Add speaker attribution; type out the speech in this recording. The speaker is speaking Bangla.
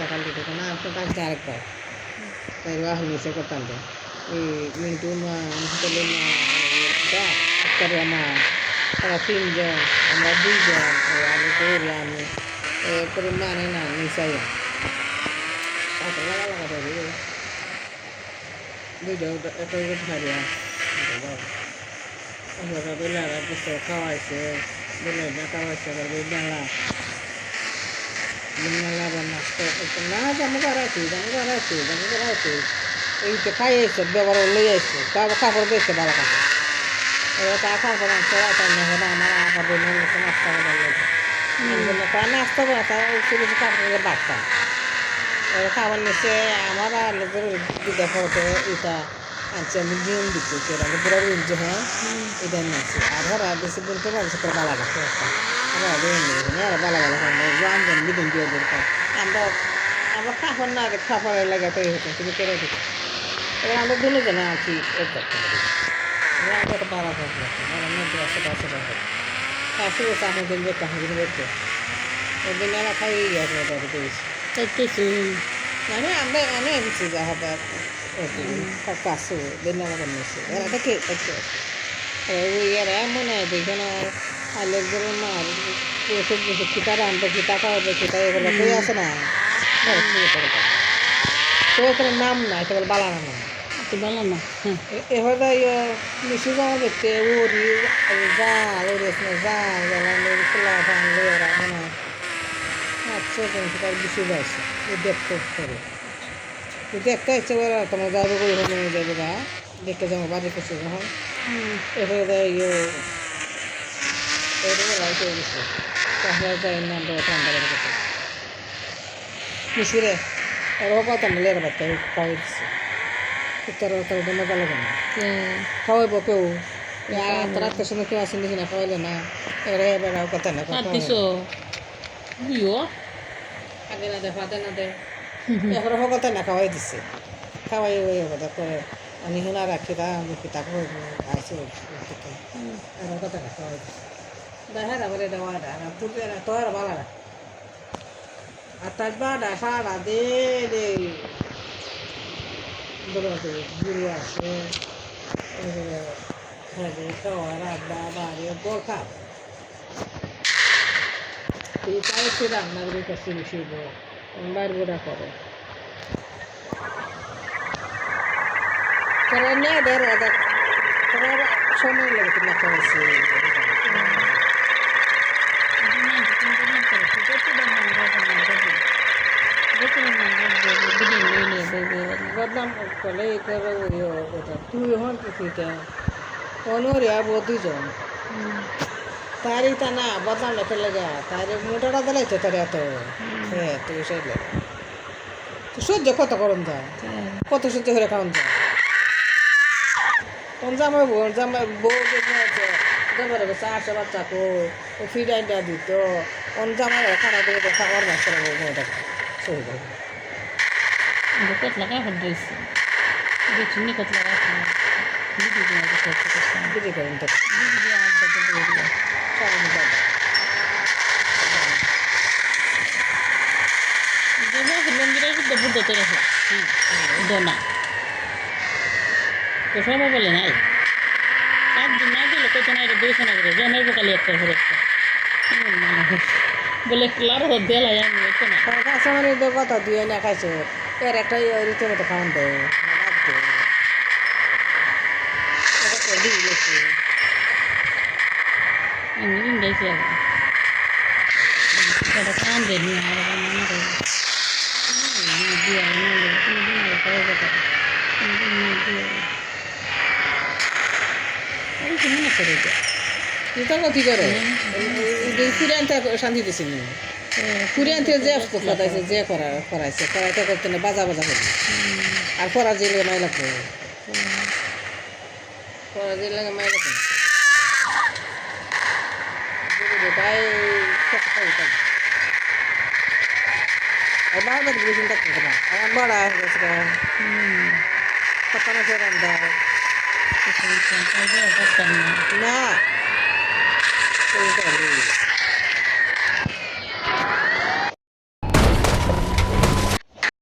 Speaker 1: খালি দেখো না আপনার কাছে আরেকবার তাই বাহন নিচে করতাম এই মিন্টু মা হোটেলের মা করে মা তারা তিনজন আমরা দুইজন আমি করি আমি এরপরে মানে না নিচাই তাকে লাগা লাগা দেবে দুইটা একটা হারিয়া বেলারা কিছু খাওয়াইছে বেলা খাওয়াইছে মেলা মেলা নাচতে না জামু করাইছি এই তো খাই আইছে ব্যবহার লই আইছে কাপড় দিয়েছে ভালো কাপড় এবার তা কাপড় আনছে তাই না হলে আমার কাপড় নিয়ে নাস্তা করে নাস্তা করে তার শুধু কাপড় বাড়তাম এবার খাবার নিচ্ছে আমার লোকের দিদা ফটো এটা আনছে আমি নিয়ম দিচ্ছি আমি পুরো বলছি হ্যাঁ এটা নিয়েছি আর ওরা বেশি বলতে পারছে তোর বালা রাখতে ওরা বালা আমদানি বিদিন দিয়ে দরকার আমরা খাবার না খাবারের লাগে তৈরি হতো তুমি করে দিচ্ছি এবার আমরা দুজন আছি এর করতে পারি আমরা তো বালা থাকবো আসে আমার দিন বেরতে হাজির বেরতে ওই দিন আমরা খাই গেছে ওটা পেয়েছি মানে আমরা অনেক কিছু যা হবে কাছে বেনামা করছে এরা থেকে এরা মনে হয় দেখে না আলেকদের মার কিতা রানবে কিতা খাওয়াবে কিতা এগুলো কই আছে না তো এখানে নাম না এটা বলে বালা নাম বালা না এভাবে মিশি যাওয়া দেখতে ওরি জাল ওরেছে জাল জ্বালানোর খোলা ভাঙলে ওরা মনে হয় আচ্ছা তার বেশি যাচ্ছে দেখতে করে দেখতে ইচ্ছে করে তোমার যাবে করে নিয়ে যাবে গা দেখতে যাবো বাড়ি করছে যখন এভাবে লাইট হয়ে গেছে তাহলে যাই না ঠান্ডা লেগে গেছে মিশিরে ওরাও কথা মিলে বাচ্চা খাওয়াই দিচ্ছে উত্তর মজা লাগে না খাওয়াইব কেউ রাতের সময় কেউ আসেন দেখি না খাওয়াইলে না এবারে এবার কথা না আগে না দে ফাঁদে না দে এখন কথা না খাওয়াই দিচ্ছে খাওয়াই ওই কথা করে আমি শুনা রাখি তা আমি পিতা খাইছি এখন কথা না খাওয়াই দিচ্ছে দেখা বলে দেওয়া তুলবে না তোর ভালো না আর তার বাড়া সারা দে রে গুরু আসে খাওয়া রান্না বাড়ি বল খা তাই সে রান্নাগুলির কাছে মিশিয়ে বাইরে গোড়া করে তারা নিয়ে দেয় তোমার সময় লাগে তোমার খাওয়াইছে বদনাম করলে তুই হন কিছুটা অনরিয়া দুজন তারই তা না বদনাম না ফেলে গা তার মোটাটা দিলাইতো তার এত হ্যাঁ তুই সেই লাগে তো সহ্য কত করুন যায় কত সহ্য করে খাওয়ান যায় কোন জামাই বউ জামাই গেছে আসে বাচ্চাকে ও ফিডাইটা দিত কোন জামাই খানা দিয়ে খাওয়ার বাস করে বউটাকে সহি যাবে
Speaker 2: কত লাগা হচ্ছে চিনি কত লাগা
Speaker 1: বিক্রি করেন তো
Speaker 2: দোনা তো সবাই বলে নাই 7 দিন না দিলে কত না এটা 200 না করে জমের বোকালি একটা করে বলে ক্লার দেলা আমি হচ্ছে না
Speaker 1: কাছে মানে কথা দিয়ে না খাইছো এর একটা রীতি মতো খাওয়ান দেয়
Speaker 2: আমি ইন্দাইছি আগে এটা কান দেয় নি আর মনে করে
Speaker 1: কি করে কুরিয়ানতে শান্তি দিছি কুরিয়ানতে যে কথাইছে যে করাইছে করাইতে করতে না বাজা বাজা করি আর করার যে লাগে মাই লাগবে করার যে লাগে মাই লাগবে তাই বারবার বেশি থাকতে না আমার বড় গেছে কত না সে রান্না না